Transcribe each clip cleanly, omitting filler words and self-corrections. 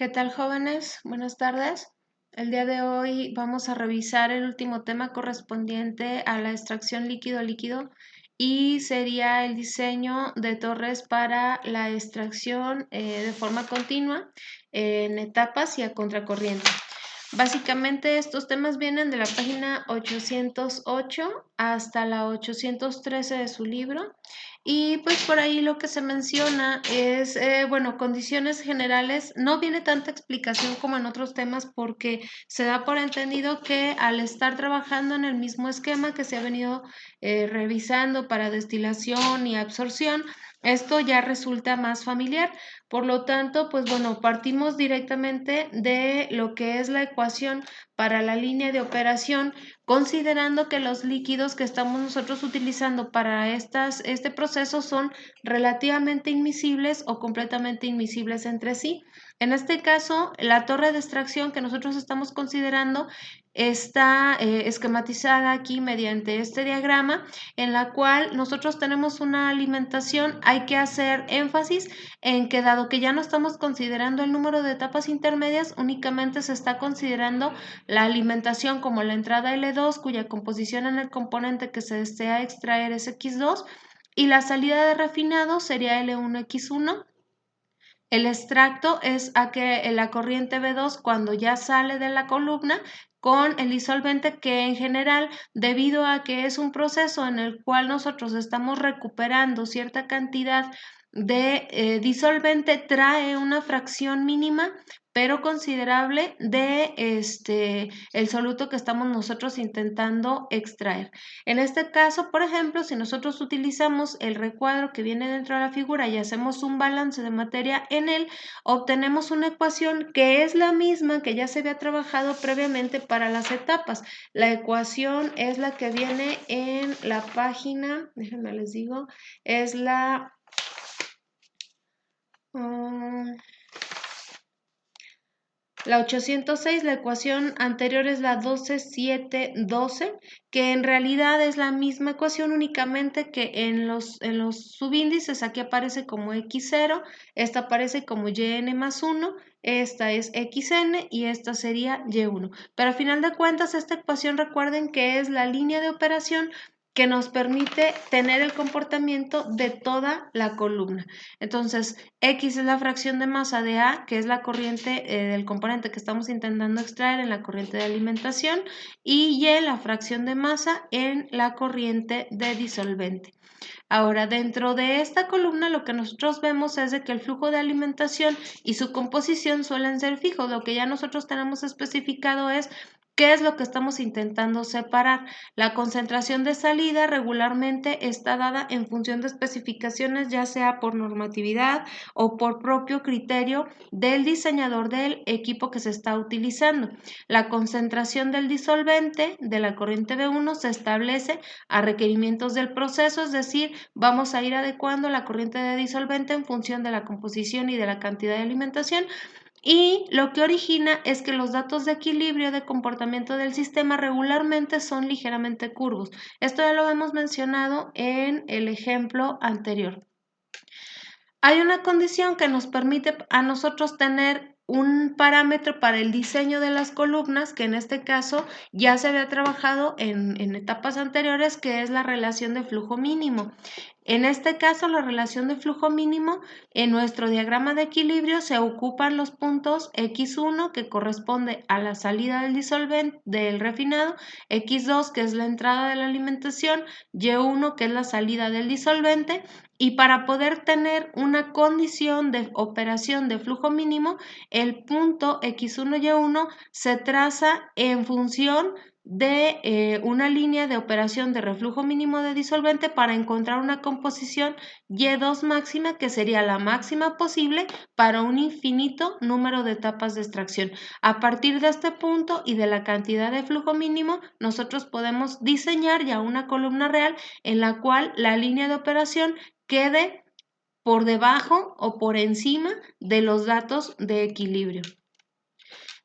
¿Qué tal, jóvenes? Buenas tardes. El día de hoy vamos a revisar el último tema correspondiente a la extracción líquido-líquido y sería el diseño de torres para la extracción de forma continua en etapas y a contracorriente. Básicamente estos temas vienen de la página 808 hasta la 813 de su libro y pues por ahí lo que se menciona es, bueno, condiciones generales. No viene tanta explicación como en otros temas porque se da por entendido que al estar trabajando en el mismo esquema que se ha venido revisando para destilación y absorción, esto ya resulta más familiar. Por lo tanto, pues bueno, partimos directamente de lo que es la ecuación para la línea de operación, considerando que los líquidos que estamos nosotros utilizando para este proceso son relativamente inmiscibles o completamente inmiscibles entre sí. En este caso, la torre de extracción que nosotros estamos considerando está esquematizada aquí mediante este diagrama, en la cual nosotros tenemos una alimentación. Hay que hacer énfasis en que dado que ya no estamos considerando el número de etapas intermedias, únicamente se está considerando la alimentación como la entrada L2, cuya composición en el componente que se desea extraer es X2, y la salida de refinado sería L1X1. El extracto es a que la corriente B2 cuando ya sale de la columna con el disolvente, que en general, debido a que es un proceso en el cual nosotros estamos recuperando cierta cantidad de disolvente, trae una fracción mínima pero considerable de el soluto que estamos nosotros intentando extraer. En este caso, por ejemplo, si nosotros utilizamos el recuadro que viene dentro de la figura y hacemos un balance de materia en él, obtenemos una ecuación que es la misma que ya se había trabajado previamente para las etapas. La ecuación es la que viene en la página, déjenme les digo, es la... La 806, la ecuación anterior es la 12,7,12, que en realidad es la misma ecuación, únicamente que en los subíndices aquí aparece como X0, esta aparece como YN más 1, esta es XN y esta sería Y1. Pero al final de cuentas, esta ecuación, recuerden que es la línea de operación que nos permite tener el comportamiento de toda la columna. Entonces, X es la fracción de masa de A, que es la corriente del componente que estamos intentando extraer en la corriente de alimentación, y Y la fracción de masa en la corriente de disolvente. Ahora, dentro de esta columna lo que nosotros vemos es de que el flujo de alimentación y su composición suelen ser fijos. Lo que ya nosotros tenemos especificado es ¿qué es lo que estamos intentando separar? La concentración de salida regularmente está dada en función de especificaciones, ya sea por normatividad o por propio criterio del diseñador del equipo que se está utilizando. La concentración del disolvente de la corriente B1 se establece a requerimientos del proceso, es decir, vamos a ir adecuando la corriente de disolvente en función de la composición y de la cantidad de alimentación. Y lo que origina es que los datos de equilibrio de comportamiento del sistema regularmente son ligeramente curvos. Esto ya lo hemos mencionado en el ejemplo anterior. Hay una condición que nos permite a nosotros tener un parámetro para el diseño de las columnas, que en este caso ya se había trabajado en etapas anteriores, que es la relación de flujo mínimo. En este caso, la relación de flujo mínimo, en nuestro diagrama de equilibrio se ocupan los puntos X1, que corresponde a la salida del disolvente del refinado, X2, que es la entrada de la alimentación, Y1, que es la salida del disolvente, y para poder tener una condición de operación de flujo mínimo, el punto X1 y Y1 se traza en función de una línea de operación de reflujo mínimo de disolvente para encontrar una composición Y2 máxima, que sería la máxima posible para un infinito número de etapas de extracción. A partir de este punto y de la cantidad de flujo mínimo, nosotros podemos diseñar ya una columna real en la cual la línea de operación quede por debajo o por encima de los datos de equilibrio.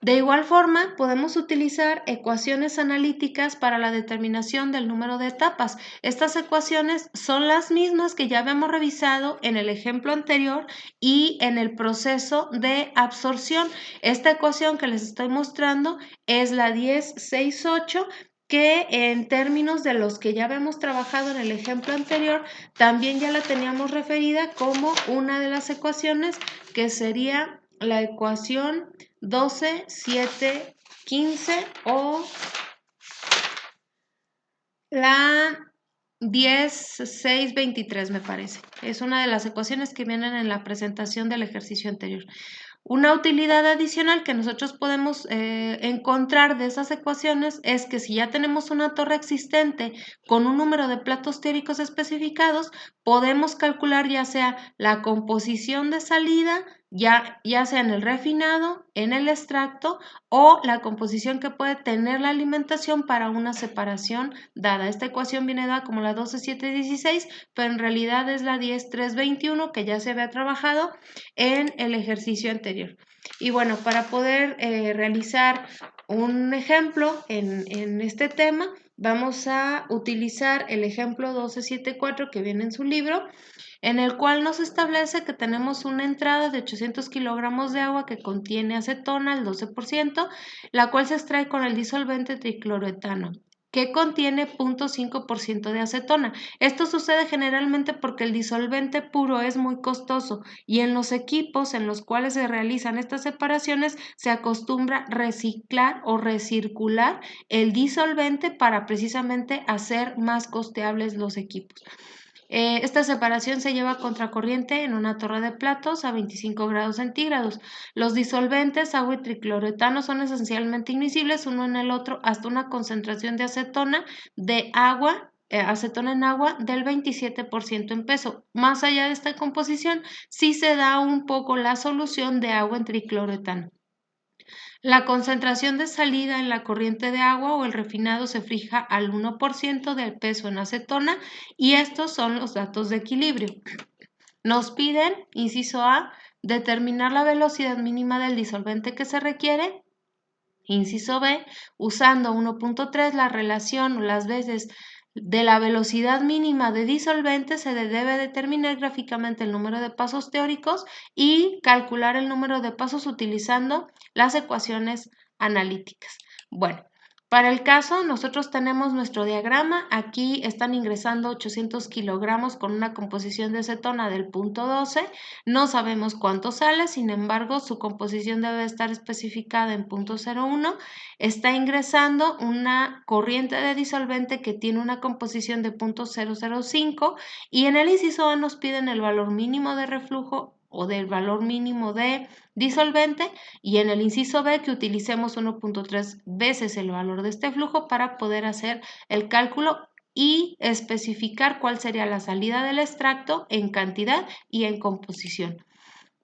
De igual forma, podemos utilizar ecuaciones analíticas para la determinación del número de etapas. Estas ecuaciones son las mismas que ya habíamos revisado en el ejemplo anterior y en el proceso de absorción. Esta ecuación que les estoy mostrando es la 1068, que en términos de los que ya habíamos trabajado en el ejemplo anterior, también ya la teníamos referida como una de las ecuaciones, que sería la ecuación 12, 7, 15 o la 10, 6, 23 me parece. Es una de las ecuaciones que vienen en la presentación del ejercicio anterior. Una utilidad adicional que nosotros podemos encontrar de esas ecuaciones es que si ya tenemos una torre existente con un número de platos teóricos especificados, podemos calcular ya sea la composición de salida, ya sea en el refinado, en el extracto, o la composición que puede tener la alimentación para una separación dada. Esta ecuación viene dada como la 12, 7, 16, pero en realidad es la 10, 3, 21, que ya se había trabajado en el ejercicio anterior. Y bueno, para poder realizar un ejemplo en este tema, vamos a utilizar el ejemplo 1274 que viene en su libro, en el cual nos establece que tenemos una entrada de 800 kilogramos de agua que contiene acetona al 12%, la cual se extrae con el disolvente tricloroetano, que contiene 0.5% de acetona. Esto sucede generalmente porque el disolvente puro es muy costoso y en los equipos en los cuales se realizan estas separaciones se acostumbra reciclar o recircular el disolvente para precisamente hacer más costeables los equipos. Esta separación se lleva a contracorriente en una torre de platos a 25 grados centígrados. Los disolventes, agua y tricloroetano, son esencialmente inmiscibles uno en el otro hasta una concentración de acetona acetona en agua del 27% en peso. Más allá de esta composición, sí se da un poco la solución de agua en tricloroetano. La concentración de salida en la corriente de agua o el refinado se fija al 1% del peso en acetona y estos son los datos de equilibrio. Nos piden, inciso A, determinar la velocidad mínima del disolvente que se requiere. Inciso B, usando 1.3 la relación o las veces de la velocidad mínima de disolvente se debe determinar gráficamente el número de pasos teóricos y calcular el número de pasos utilizando las ecuaciones analíticas. Bueno, para el caso, nosotros tenemos nuestro diagrama. Aquí están ingresando 800 kilogramos con una composición de acetona del punto 12. No sabemos cuánto sale, sin embargo, su composición debe estar especificada en punto 0,1. Está ingresando una corriente de disolvente que tiene una composición de punto 0,05 y en el inciso A nos piden el valor mínimo de reflujo o del valor mínimo de disolvente y en el inciso B que utilicemos 1.3 veces el valor de este flujo para poder hacer el cálculo y especificar cuál sería la salida del extracto en cantidad y en composición.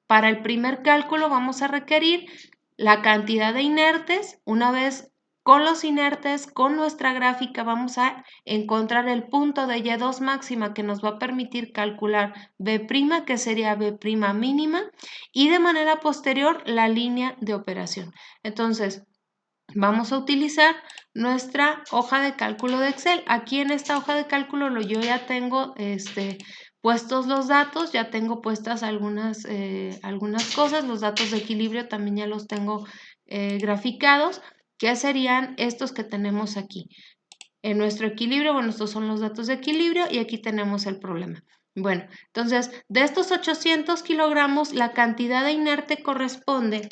Para el primer cálculo vamos a requerir la cantidad de inertes. Una vez con los inertes, con nuestra gráfica, vamos a encontrar el punto de Y2 máxima que nos va a permitir calcular B', que sería B' mínima, y de manera posterior la línea de operación. Entonces, vamos a utilizar nuestra hoja de cálculo de Excel. Aquí en esta hoja de cálculo yo ya tengo puestos los datos, ya tengo puestas algunas cosas, los datos de equilibrio también ya los tengo graficados, que serían estos que tenemos aquí. En nuestro equilibrio, bueno, estos son los datos de equilibrio y aquí tenemos el problema. Bueno, entonces, de estos 800 kilogramos, la cantidad de inerte corresponde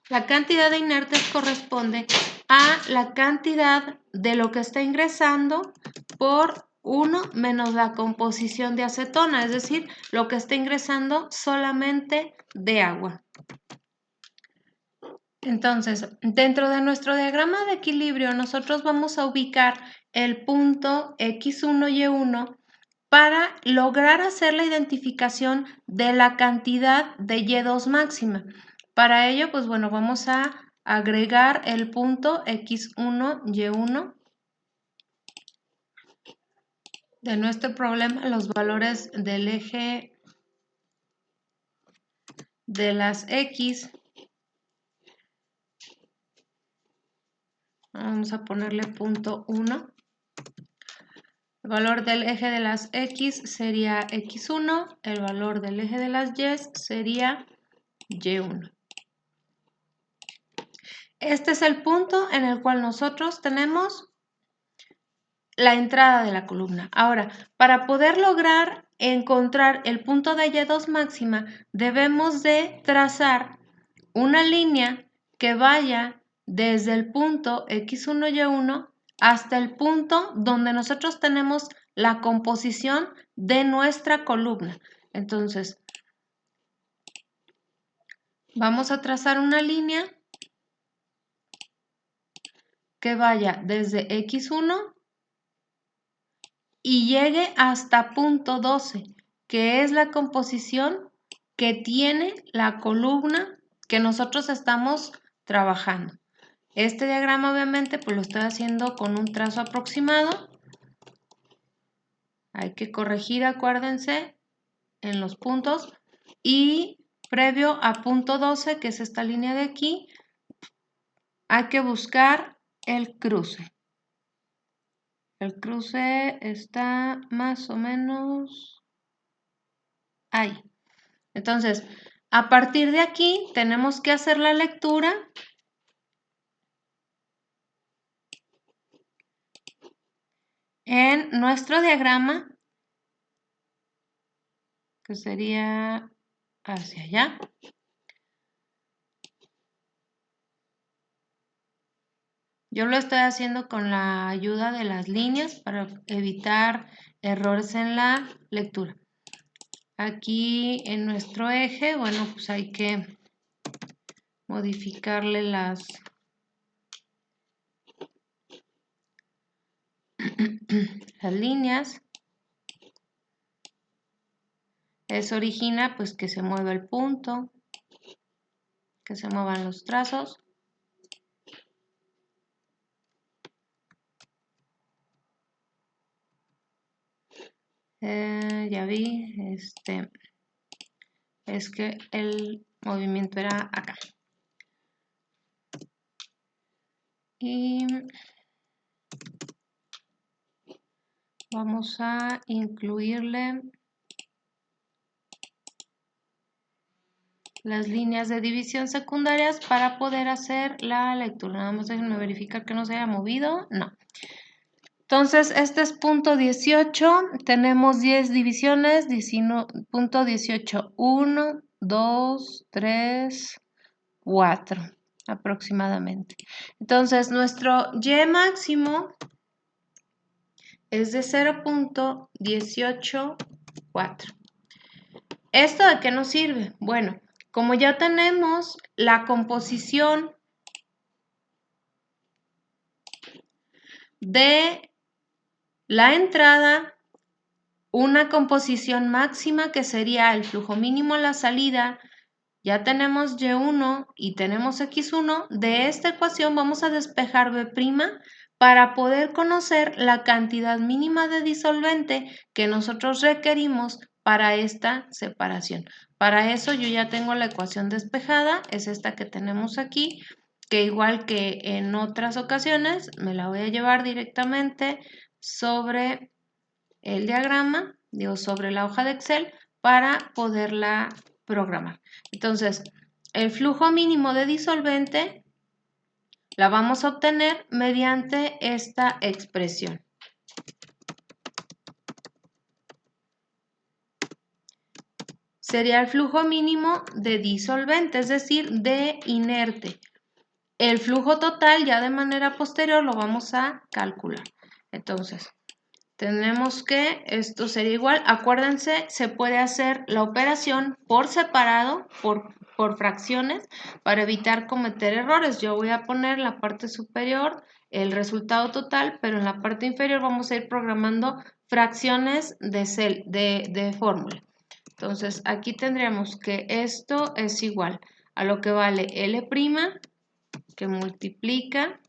La cantidad de inertes corresponde a la cantidad de lo que está ingresando por 1 menos la composición de acetona, es decir, lo que está ingresando solamente de agua. Entonces, dentro de nuestro diagrama de equilibrio, nosotros vamos a ubicar el punto X1, Y1 para lograr hacer la identificación de la cantidad de Y2 máxima. Para ello, pues bueno, vamos a agregar el punto X1, Y1 de nuestro problema, los valores del eje de las X, vamos a ponerle punto 1. El valor del eje de las X sería X1, el valor del eje de las Y sería Y1. Este es el punto en el cual nosotros tenemos la entrada de la columna. Ahora, para poder lograr encontrar el punto de Y2 máxima, debemos de trazar una línea que vaya desde el punto X1, Y1 hasta el punto donde nosotros tenemos la composición de nuestra columna. Entonces, vamos a trazar una línea que vaya desde X1 y llegue hasta punto 12, que es la composición que tiene la columna que nosotros estamos trabajando. Este diagrama obviamente pues lo estoy haciendo con un trazo aproximado. Hay que corregir, acuérdense, en los puntos. Y previo a punto 12, que es esta línea de aquí, hay que buscar el cruce. El cruce está más o menos ahí. Entonces, a partir de aquí tenemos que hacer la lectura en nuestro diagrama, que sería hacia allá. Yo lo estoy haciendo con la ayuda de las líneas para evitar errores en la lectura. Aquí en nuestro eje, bueno, pues hay que modificarle las líneas. Eso origina pues que se mueva el punto, que se muevan los trazos. Ya vi, es que el movimiento era acá. Y vamos a incluirle las líneas de división secundarias para poder hacer la lectura. Nada más déjenme verificar que no se haya movido. No. Entonces, este es punto 18. Tenemos 10 divisiones. Punto 18. 1, 2, 3, 4 aproximadamente. Entonces, nuestro Y máximo es de 0.184. ¿Esto de qué nos sirve? Bueno, como ya tenemos la composición de la entrada, una composición máxima que sería el flujo mínimo a la salida, ya tenemos Y1 y tenemos X1, de esta ecuación vamos a despejar B' para poder conocer la cantidad mínima de disolvente que nosotros requerimos para esta separación. Para eso yo ya tengo la ecuación despejada, es esta que tenemos aquí, que igual que en otras ocasiones me la voy a llevar directamente sobre el diagrama, sobre la hoja de Excel para poderla programar. Entonces, el flujo mínimo de disolvente la vamos a obtener mediante esta expresión. Sería el flujo mínimo de disolvente, es decir, de inerte. El flujo total ya de manera posterior lo vamos a calcular. Entonces, tenemos que esto sería igual. Acuérdense, se puede hacer la operación por separado, por fracciones, para evitar cometer errores. Yo voy a poner en la parte superior el resultado total, pero en la parte inferior vamos a ir programando fracciones de fórmula. Entonces, aquí tendríamos que esto es igual a lo que vale L', que multiplica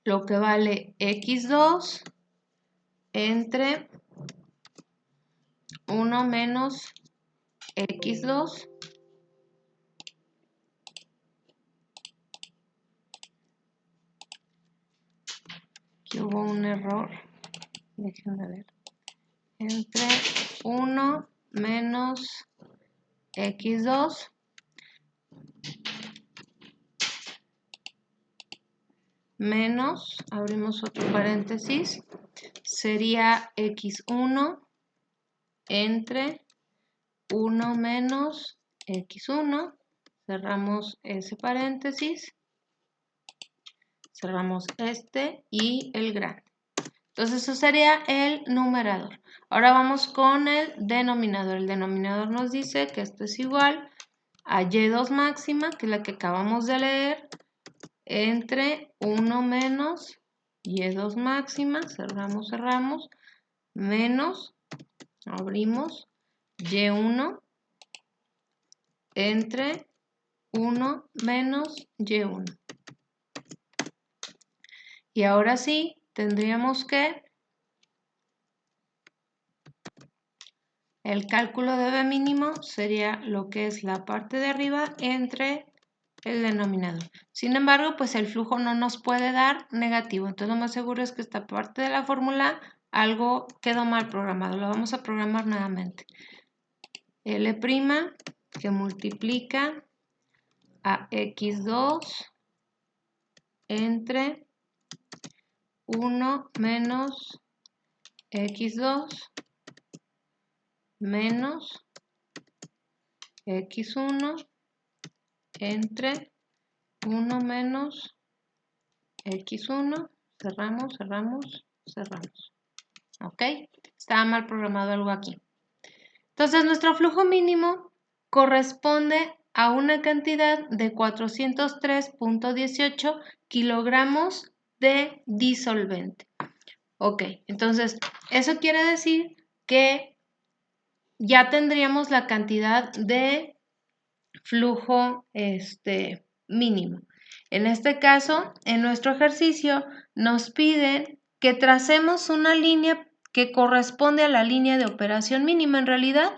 lo que vale X2 entre 1 menos X2 hubo un error. Déjenme ver. Entre 1 menos x2 menos, abrimos otro paréntesis, sería x1 entre 1 menos x1, cerramos ese paréntesis, cerramos este y el grande. Entonces eso sería el numerador. Ahora vamos con el denominador. El denominador nos dice que esto es igual a y2 máxima, que es la que acabamos de leer, entre 1 menos y2 máxima, cerramos, cerramos, menos, abrimos, y1 entre 1 menos y1. Y ahora sí, tendríamos que el cálculo de B mínimo sería lo que es la parte de arriba entre el denominador. Sin embargo, pues el flujo no nos puede dar negativo. Entonces lo más seguro es que esta parte de la fórmula algo quedó mal programado. Lo vamos a programar nuevamente. L' que multiplica a x2 entre 1 menos x2 menos x1 entre 1 menos x1, cerramos, cerramos, cerramos. ¿Ok? Estaba mal programado algo aquí. Entonces, nuestro flujo mínimo corresponde a una cantidad de 403.18 kilogramos de disolvente. Ok, entonces, eso quiere decir que ya tendríamos la cantidad de flujo mínimo. En este caso, en nuestro ejercicio, nos piden que tracemos una línea que corresponde a la línea de operación mínima. En realidad,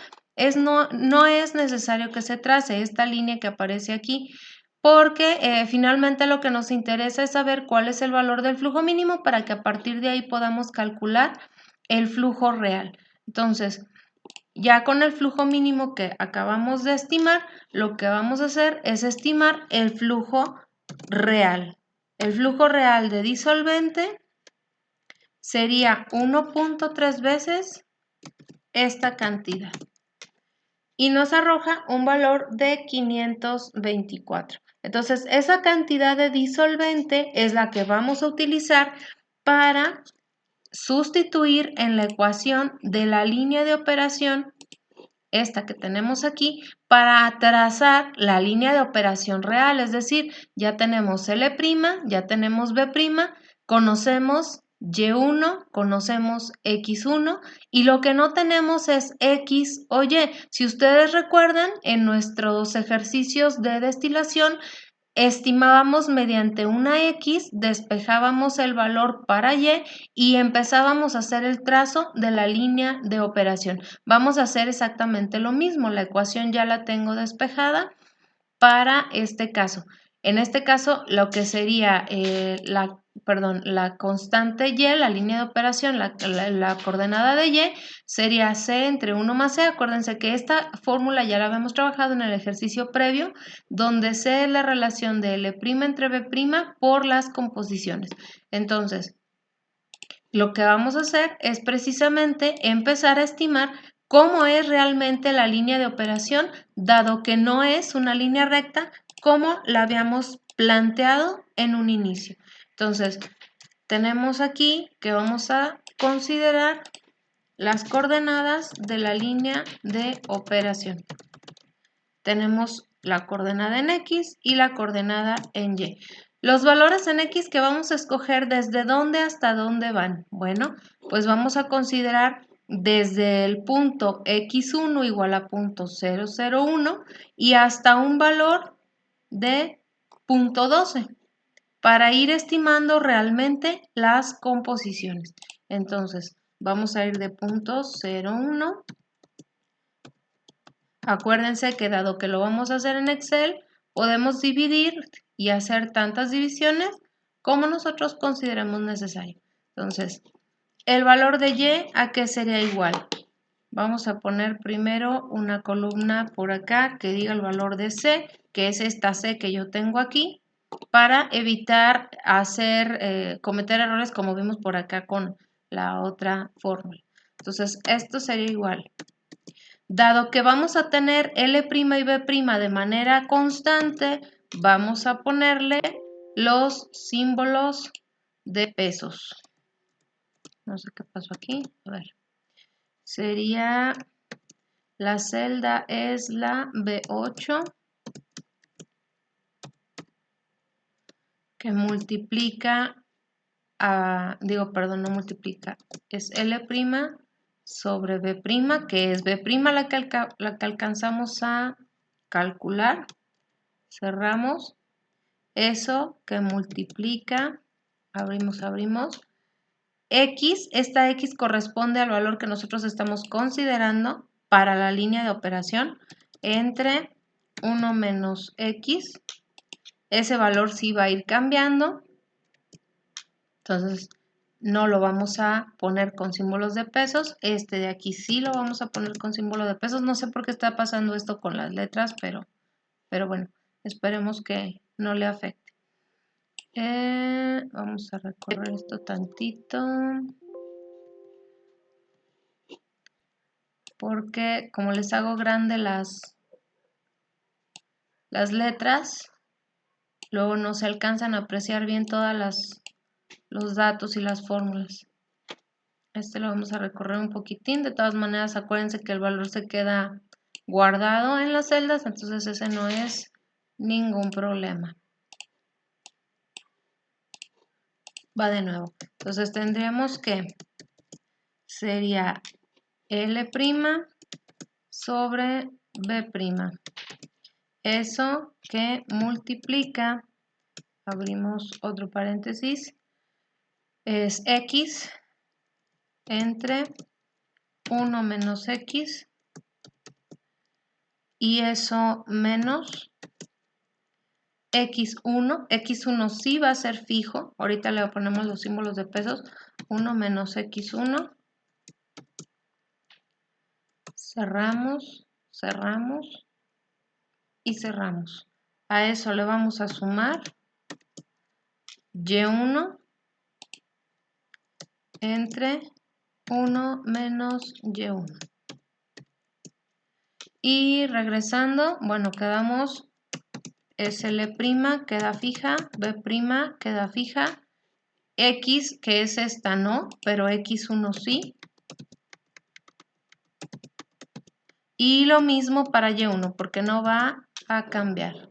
no es necesario que se trace esta línea que aparece aquí, porque finalmente lo que nos interesa es saber cuál es el valor del flujo mínimo para que a partir de ahí podamos calcular el flujo real. Entonces, ya con el flujo mínimo que acabamos de estimar, lo que vamos a hacer es estimar el flujo real. El flujo real de disolvente sería 1.3 veces esta cantidad y nos arroja un valor de 524. Entonces, esa cantidad de disolvente es la que vamos a utilizar para sustituir en la ecuación de la línea de operación, esta que tenemos aquí, para trazar la línea de operación real. Es decir, ya tenemos L', ya tenemos B', conocemos Y1, conocemos X1 y lo que no tenemos es X o Y. Si ustedes recuerdan, en nuestros ejercicios de destilación estimábamos mediante una X, despejábamos el valor para Y y empezábamos a hacer el trazo de la línea de operación. Vamos a hacer exactamente lo mismo. La ecuación ya la tengo despejada para este caso. En este caso, lo que sería la constante Y, la línea de operación, la coordenada de Y, sería C entre 1 más C. Acuérdense que esta fórmula ya la habíamos trabajado en el ejercicio previo, donde C es la relación de L' entre B' por las composiciones. Entonces, lo que vamos a hacer es precisamente empezar a estimar cómo es realmente la línea de operación, dado que no es una línea recta como la habíamos planteado en un inicio. Entonces, tenemos aquí que vamos a considerar las coordenadas de la línea de operación. Tenemos la coordenada en X y la coordenada en Y. Los valores en X que vamos a escoger, ¿desde dónde hasta dónde van? Bueno, pues vamos a considerar desde el punto X1 igual a punto 001 y hasta un valor de punto 12 para ir estimando realmente las composiciones. Entonces, vamos a ir de punto 01. Acuérdense que dado que lo vamos a hacer en Excel, podemos dividir y hacer tantas divisiones como nosotros consideremos necesario. Entonces, el valor de Y, ¿a qué sería igual? Vamos a poner primero una columna por acá que diga el valor de C, que es esta C que yo tengo aquí, para evitar cometer errores como vimos por acá con la otra fórmula. Entonces, esto sería igual. Dado que vamos a tener L' y B' de manera constante, vamos a ponerle los símbolos de pesos. No sé qué pasó aquí. A ver. Sería, la celda es la B8, que multiplica no multiplica, es L' sobre B', que es B' la que alcanzamos a calcular. Cerramos. Eso que multiplica, abrimos, X, esta X corresponde al valor que nosotros estamos considerando para la línea de operación entre 1 menos X. Ese valor sí va a ir cambiando. Entonces, no lo vamos a poner con símbolos de pesos. Este de aquí sí lo vamos a poner con símbolo de pesos. No sé por qué está pasando esto con las letras, pero bueno, esperemos que no le afecte. Vamos a recorrer esto tantito. Porque como les hago grande las letras, luego no se alcanzan a apreciar bien todos los datos y las fórmulas. Este lo vamos a recorrer un poquitín. De todas maneras, acuérdense que el valor se queda guardado en las celdas, entonces ese no es ningún problema. Va de nuevo. Entonces tendríamos que sería L' sobre B'. Eso que multiplica, abrimos otro paréntesis, es X entre 1 menos X y eso menos X1. X1 sí va a ser fijo. Ahorita le ponemos los símbolos de pesos. 1 menos X1. Cerramos, cerramos y cerramos. A eso le vamos a sumar Y1 entre 1 menos Y1. Y regresando, bueno, quedamos SL' queda fija, B' queda fija, X, que es esta no, pero X1 sí. Y lo mismo para Y1, porque no va a cambiar.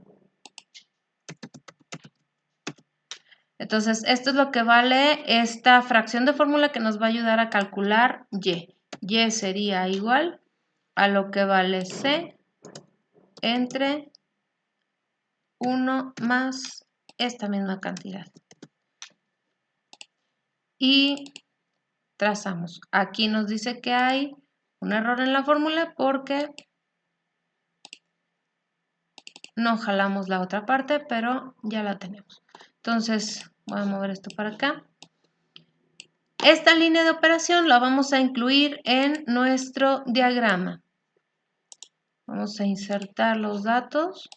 Entonces, esto es lo que vale esta fracción de fórmula que nos va a ayudar a calcular Y. Y sería igual a lo que vale C entre 1 más esta misma cantidad. Y trazamos. Aquí nos dice que hay un error en la fórmula porque no jalamos la otra parte, pero ya la tenemos. Entonces, voy a mover esto para acá. Esta línea de operación la vamos a incluir en nuestro diagrama. Vamos a insertar los datos.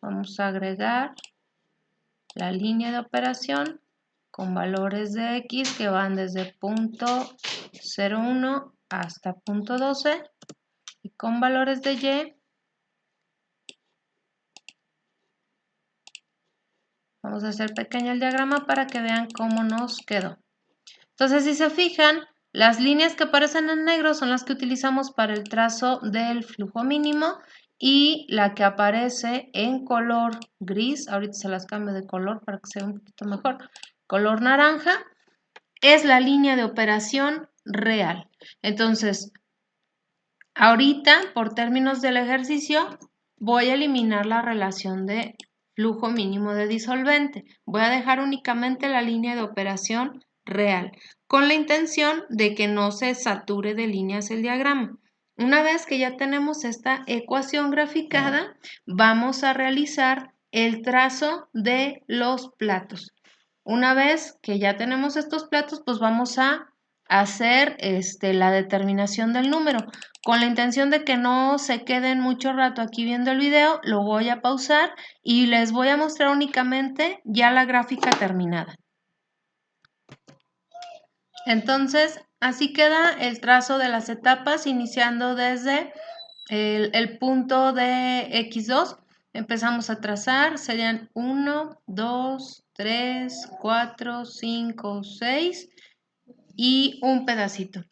Vamos a agregar la línea de operación con valores de X que van desde punto 0,1 hasta punto 12 y con valores de Y. Vamos a hacer pequeño el diagrama para que vean cómo nos quedó. Entonces, si se fijan, las líneas que aparecen en negro son las que utilizamos para el trazo del flujo mínimo y la que aparece en color gris, ahorita se las cambio de color para que se vea un poquito mejor, color naranja, es la línea de operación real. Entonces, ahorita, por términos del ejercicio, voy a eliminar la relación de flujo mínimo de disolvente. Voy a dejar únicamente la línea de operación real, con la intención de que no se sature de líneas el diagrama. Una vez que ya tenemos esta ecuación graficada, vamos a realizar el trazo de los platos. Una vez que ya tenemos estos platos, pues vamos a hacer la determinación del número. Con la intención de que no se queden mucho rato aquí viendo el video, lo voy a pausar y les voy a mostrar únicamente ya la gráfica terminada. Entonces, así queda el trazo de las etapas, iniciando desde el punto de X2. Empezamos a trazar, serían 1, 2, 3, 4, 5, 6 y un pedacito.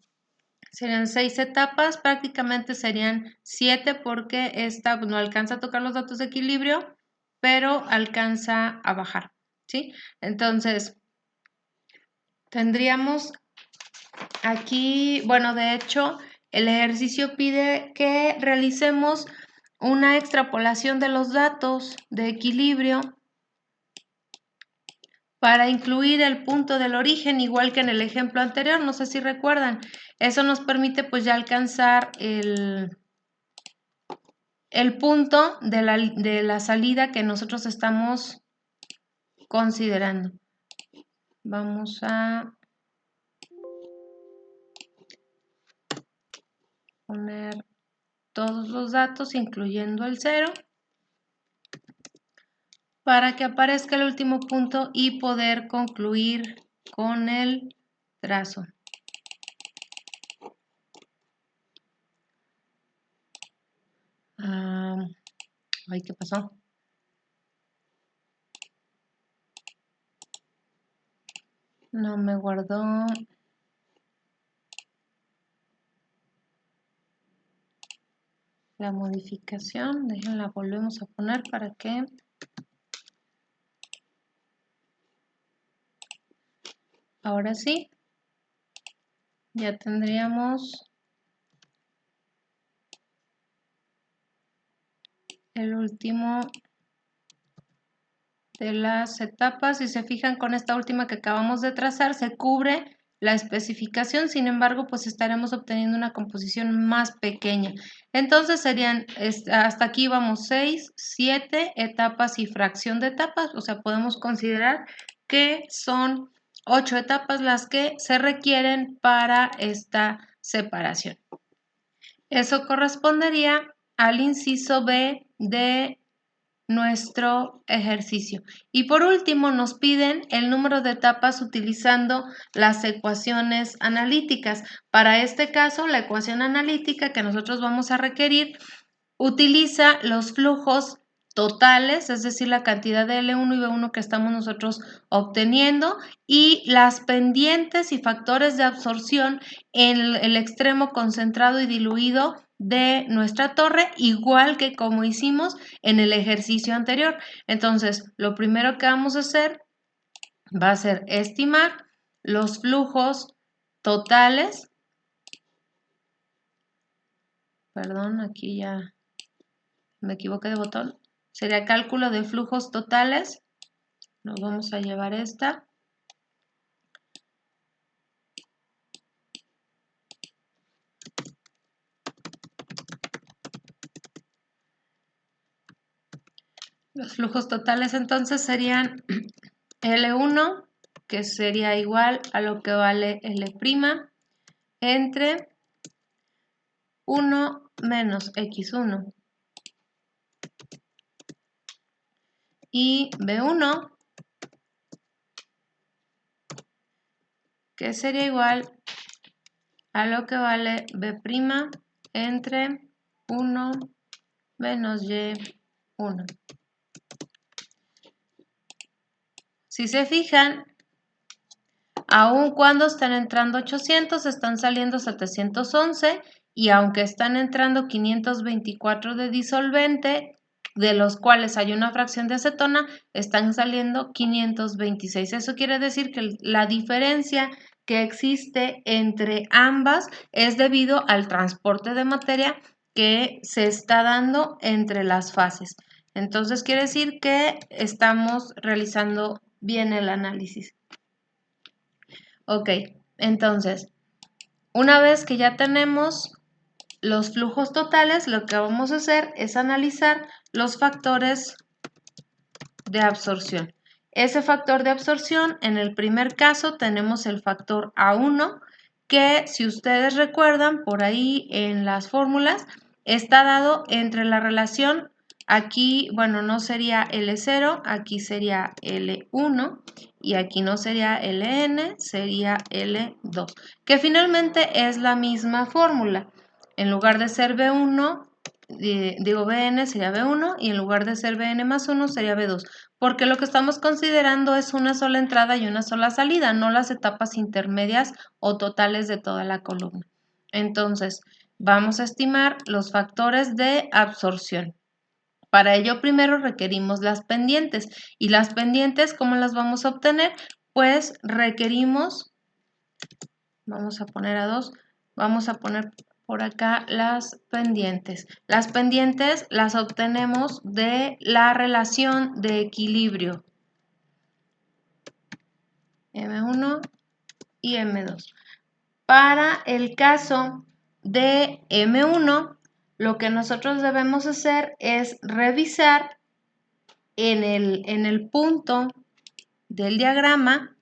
Serían 6 etapas, prácticamente serían 7 porque esta no alcanza a tocar los datos de equilibrio, pero alcanza a bajar, ¿sí? Entonces, tendríamos aquí, bueno, de hecho, el ejercicio pide que realicemos una extrapolación de los datos de equilibrio para incluir el punto del origen, igual que en el ejemplo anterior, no sé si recuerdan. Eso nos permite pues ya alcanzar el punto de la salida que nosotros estamos considerando. Vamos a poner todos los datos, incluyendo el 0. Para que aparezca el último punto y poder concluir con el trazo. Ay, ¿qué pasó? No me guardó. La modificación, déjenla, volvemos a poner para que ahora sí, ya tendríamos el último de las etapas. Si se fijan, con esta última que acabamos de trazar se cubre la especificación, sin embargo pues estaremos obteniendo una composición más pequeña. Entonces serían, hasta aquí vamos 6, 7 etapas y fracción de etapas, o sea, podemos considerar que son 8 etapas las que se requieren para esta separación. Eso correspondería al inciso B de nuestro ejercicio. Y por último nos piden el número de etapas utilizando las ecuaciones analíticas. Para este caso, la ecuación analítica que nosotros vamos a requerir utiliza los flujos totales, es decir, la cantidad de L1 y B1 que estamos nosotros obteniendo, y las pendientes y factores de absorción en el extremo concentrado y diluido de nuestra torre, igual que como hicimos en el ejercicio anterior. Entonces, lo primero que vamos a hacer va a ser estimar los flujos totales. Perdón, aquí ya me equivoqué de botón. Sería cálculo de flujos totales. Nos vamos a llevar esta. Los flujos totales entonces serían L1, que sería igual a lo que vale L', entre 1 menos X1 y B1, que sería igual a lo que vale B' entre 1 menos Y1. Si se fijan, aun cuando están entrando 800, están saliendo 711, y aunque están entrando 524 de disolvente, de los cuales hay una fracción de acetona, están saliendo 526. Eso quiere decir que la diferencia que existe entre ambas es debido al transporte de materia que se está dando entre las fases. Entonces quiere decir que estamos realizando bien el análisis. Ok, entonces, una vez que ya tenemos los flujos totales, lo que vamos a hacer es analizar los factores de absorción. Ese factor de absorción, en el primer caso tenemos el factor A1, que si ustedes recuerdan por ahí en las fórmulas, está dado entre la relación, aquí, bueno, no sería L0, aquí sería L1 y aquí no sería Ln, sería L2, que finalmente es la misma fórmula. En lugar de ser B1, digo Bn sería B1 y en lugar de ser Bn más 1 sería B2, porque lo que estamos considerando es una sola entrada y una sola salida, no las etapas intermedias o totales de toda la columna. Entonces, vamos a estimar los factores de absorción. Para ello primero requerimos las pendientes. ¿Y las pendientes cómo las vamos a obtener? Pues requerimos, vamos a poner a 2, vamos a poner por acá las pendientes. Las pendientes las obtenemos de la relación de equilibrio M1 y M2. Para el caso de M1, lo que nosotros debemos hacer es revisar en el punto del diagrama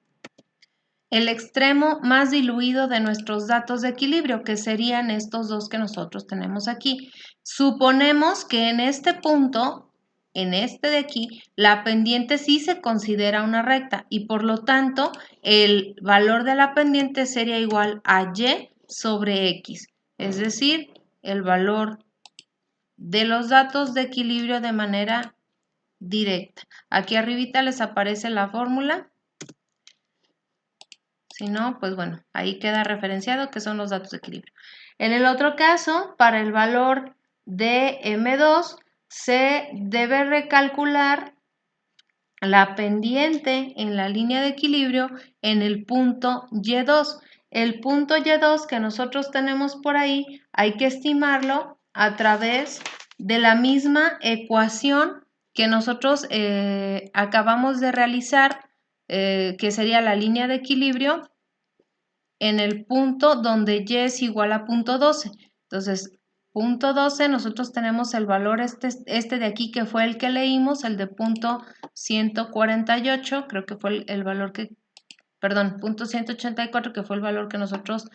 el extremo más diluido de nuestros datos de equilibrio, que serían estos dos que nosotros tenemos aquí. Suponemos que en este punto, en este de aquí, la pendiente sí se considera una recta y por lo tanto el valor de la pendiente sería igual a y sobre x, es decir, el valor de los datos de equilibrio de manera directa. Aquí arribita les aparece la fórmula. Si no, pues bueno, ahí queda referenciado que son los datos de equilibrio. En el otro caso, para el valor de M2, se debe recalcular la pendiente en la línea de equilibrio en el punto Y2. El punto Y2 que nosotros tenemos por ahí, hay que estimarlo a través de la misma ecuación que nosotros acabamos de realizar, que sería la línea de equilibrio en el punto donde y es igual a punto 12. Entonces, punto 12, nosotros tenemos el valor este de aquí que fue el que leímos, el de punto 148, creo que fue el valor que, perdón, punto 184, que fue el valor que nosotros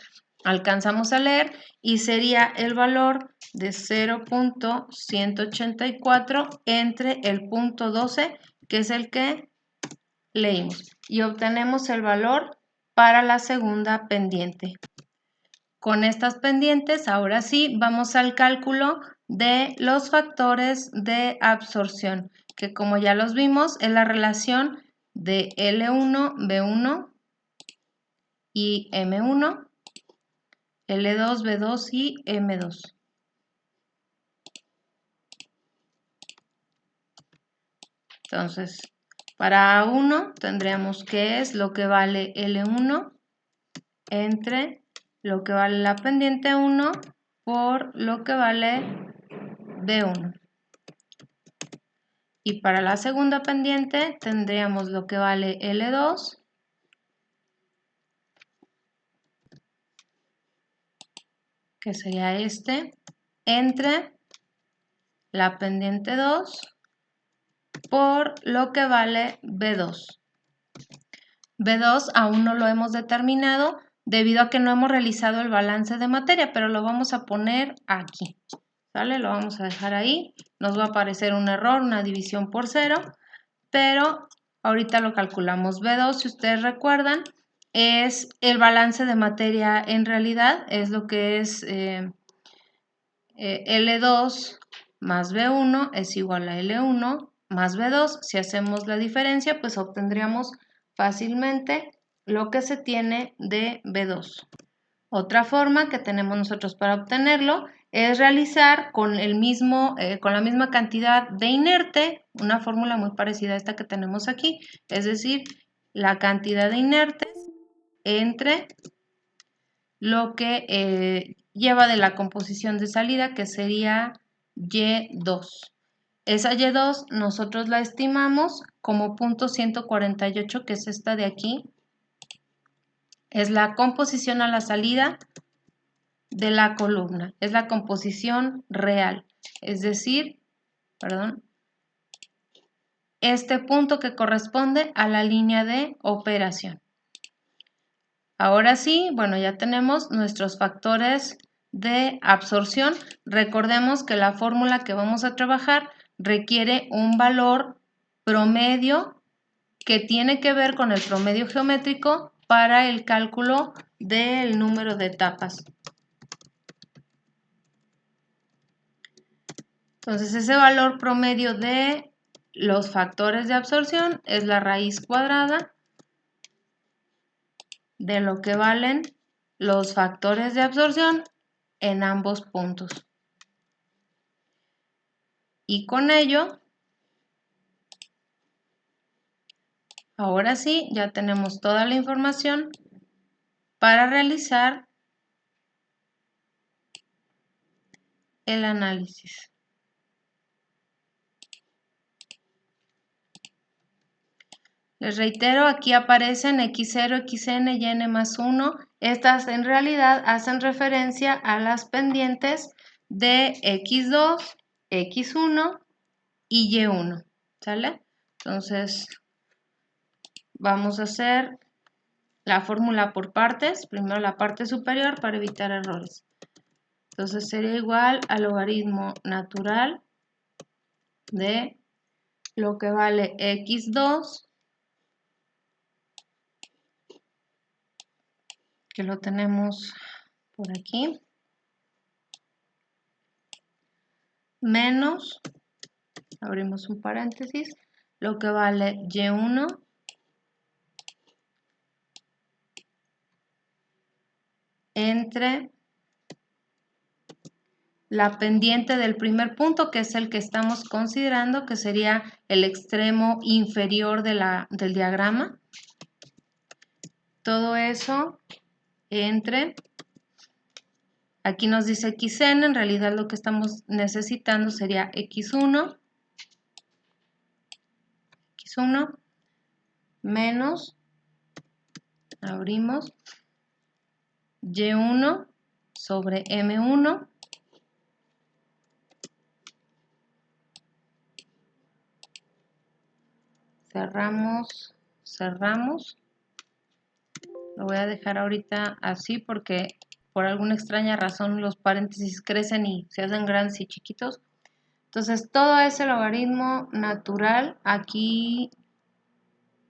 alcanzamos a leer, y sería el valor de 0.184 entre el punto 12, que es el que leímos, y obtenemos el valor para la segunda pendiente. Con estas pendientes, ahora sí, vamos al cálculo de los factores de absorción, que como ya los vimos, es la relación de L1, B1 y M1, L2, B2 y M2. Entonces, para A1 tendríamos que es lo que vale L1 entre lo que vale la pendiente 1 por lo que vale B1. Y para la segunda pendiente tendríamos lo que vale L2 que sería este, entre la pendiente 2 por lo que vale B2. B2 aún no lo hemos determinado debido a que no hemos realizado el balance de materia, pero lo vamos a poner aquí. ¿Sale? Lo vamos a dejar ahí. Nos va a aparecer un error, una división por 0, pero ahorita lo calculamos. B2, si ustedes recuerdan, es el balance de materia en realidad, es lo que es L2 más B1 es igual a L1 más B2. Si hacemos la diferencia, pues obtendríamos fácilmente lo que se tiene de B2. Otra forma que tenemos nosotros para obtenerlo es realizar con la misma cantidad de inerte, una fórmula muy parecida a esta que tenemos aquí, es decir, la cantidad de inertes entre lo que lleva de la composición de salida, que sería Y2. Esa Y2 nosotros la estimamos como punto 148, que es esta de aquí. Es la composición a la salida de la columna, es la composición real, es decir, perdón, este punto que corresponde a la línea de operación. Ahora sí, bueno, ya tenemos nuestros factores de absorción. Recordemos que la fórmula que vamos a trabajar requiere un valor promedio que tiene que ver con el promedio geométrico para el cálculo del número de etapas. Entonces, ese valor promedio de los factores de absorción es la raíz cuadrada de lo que valen los factores de absorción en ambos puntos. Y con ello, ahora sí, ya tenemos toda la información para realizar el análisis. Les reitero, aquí aparecen x0, xn y n más 1. Estas en realidad hacen referencia a las pendientes de x2, x1 y y1. ¿Sale? Entonces, vamos a hacer la fórmula por partes. Primero la parte superior para evitar errores. Entonces, sería igual al logaritmo natural de lo que vale x2, que lo tenemos por aquí, menos, abrimos un paréntesis, lo que vale y1 entre la pendiente del primer punto, que es el que estamos considerando, que sería el extremo inferior del diagrama. Todo eso entre, aquí nos dice xn, en realidad lo que estamos necesitando sería x1 menos, abrimos, y1 sobre m1 cerramos. Lo voy a dejar ahorita así porque por alguna extraña razón los paréntesis crecen y se hacen grandes y chiquitos. Entonces todo ese logaritmo natural aquí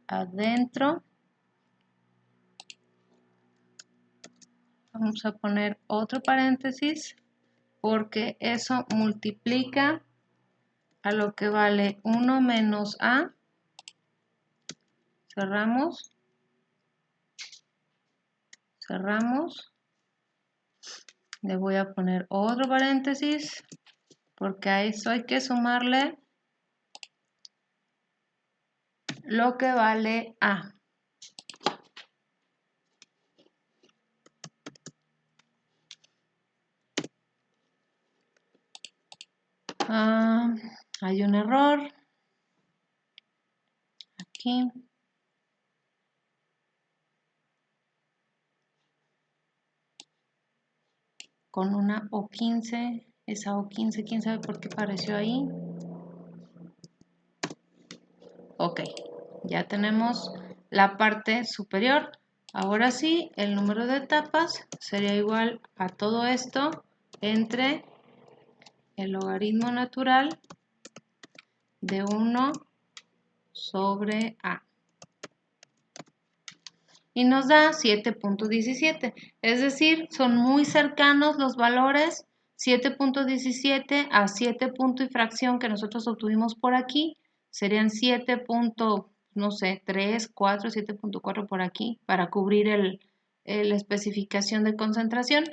adentro. Vamos a poner otro paréntesis porque eso multiplica a lo que vale 1 menos a. Cerramos. Le voy a poner otro paréntesis porque a eso hay que sumarle lo que vale a. Hay un error aquí. Con una O15, esa O15, quién sabe por qué apareció ahí. Ok, ya tenemos la parte superior. Ahora sí, el número de etapas sería igual a todo esto entre el logaritmo natural de 1 sobre a. Y nos da 7.17, es decir, son muy cercanos los valores, 7.17 a 7 punto y fracción que nosotros obtuvimos por aquí, serían 7. No sé, 3, 4, 7.4 por aquí para cubrir la especificación de concentración.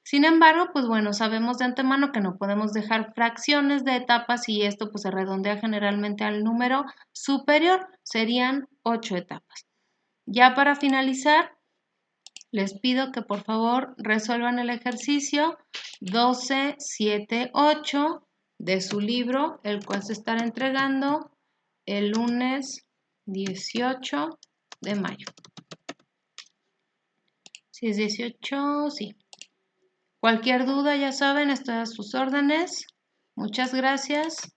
Sin embargo, pues bueno, sabemos de antemano que no podemos dejar fracciones de etapas y esto pues se redondea generalmente al número superior, serían 8 etapas. Ya para finalizar, les pido que por favor resuelvan el ejercicio 12.7.8 de su libro, el cual se estará entregando el lunes 18 de mayo. Si es 18, sí. Cualquier duda, ya saben, estoy a sus órdenes. Muchas gracias.